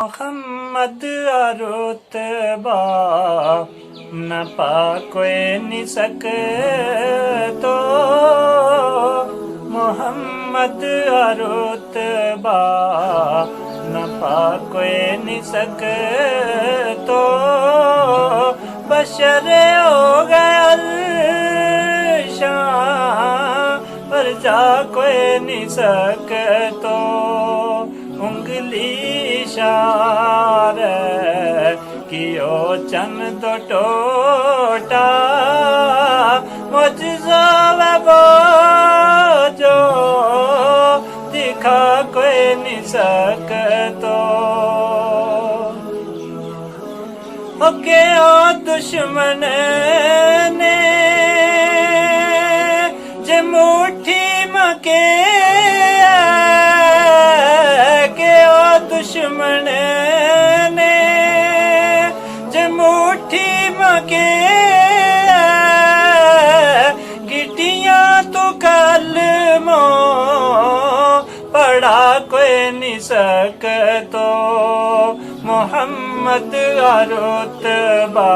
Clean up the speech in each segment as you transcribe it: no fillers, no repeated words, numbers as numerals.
मोहम्मद रुतबा न पा कोई नि सके तो मोहम्मद रुतबा न पा कोई नि सके तो बशर हो गया पर जा कोई नि सके तो उंगली इशारे कियो चंद टोटा मुझसे वो जो दिखा कोई नहीं सकतो ओके ओ दुश्मन ने जे मुट्ठी मके दुश्मन ने जे मुट्ठी मके गिटियां तो कलमो पढ़ा कोई नहीं सकतो मोहम्मद रुतबा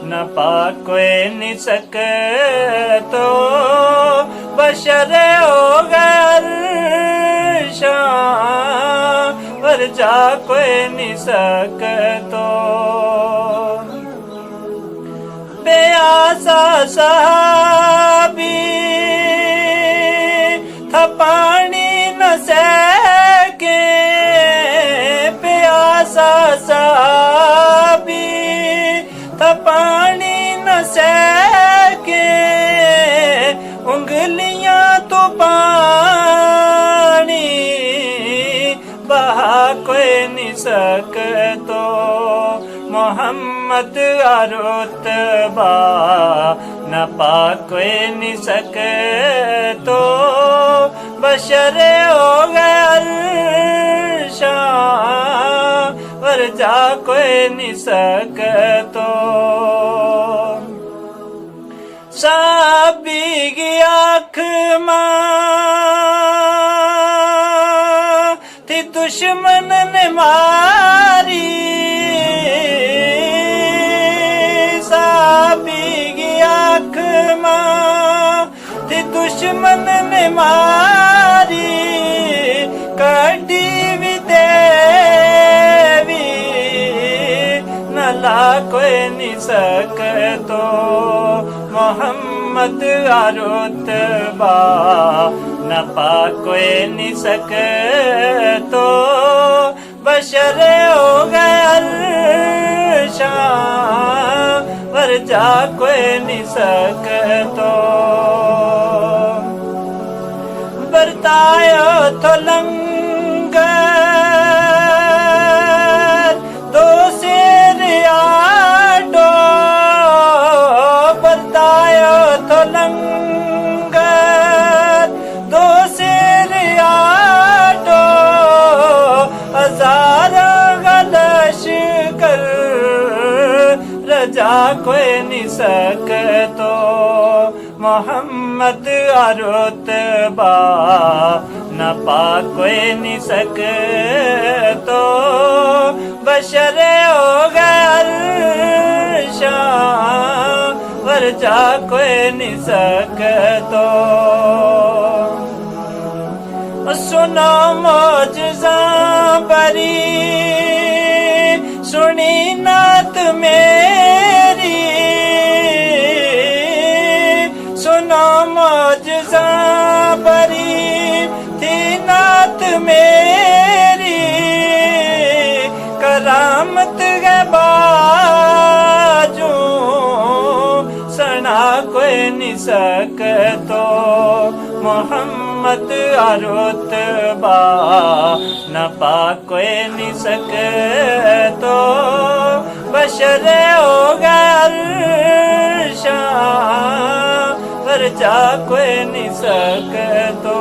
न पा कोई नहीं सकतो बशर हो गया पर जा कोई नहीं सकतो प्यासा साहबी था पानी न सके प्यासा साहबी था पानी न सके उंगलियां तो पानी बहा कोई नहीं सकतो मोहम्मद रुतबा न पा कोई नहीं सकतो बशर हो गया पर जा कोई नहीं सकतो साबी की आँख थी दुश्मन ने मारी साबी की आँख थी दुश्मन ने मारी कड़ी भी देवी न ला कोई नहीं सकतो मोहम्मद रुतबा न पा कोई नहीं सकतो बशर हो गया पर जा कोई नहीं सकतो बरतायो तो लंगर दो शेर आडो बरतायो तो लंगर दो शेर आडो हजारों गलश कर रजा कोई नहीं सकतो मोहम्मद रुतबा न पा कोई नहीं सकतो बशर हो गया पर जा कोई नहीं सकतो सुनो मौजज़ा बरी सुनी नात मेरी सुनो मौजज़ा बरी थी नात मेरी करामत के बाजू सना कोई नहीं सकतो मोहम्मद रुतबा न पा कोई नहीं सकतो बशर हो गया पर जा कोई नहीं सकतो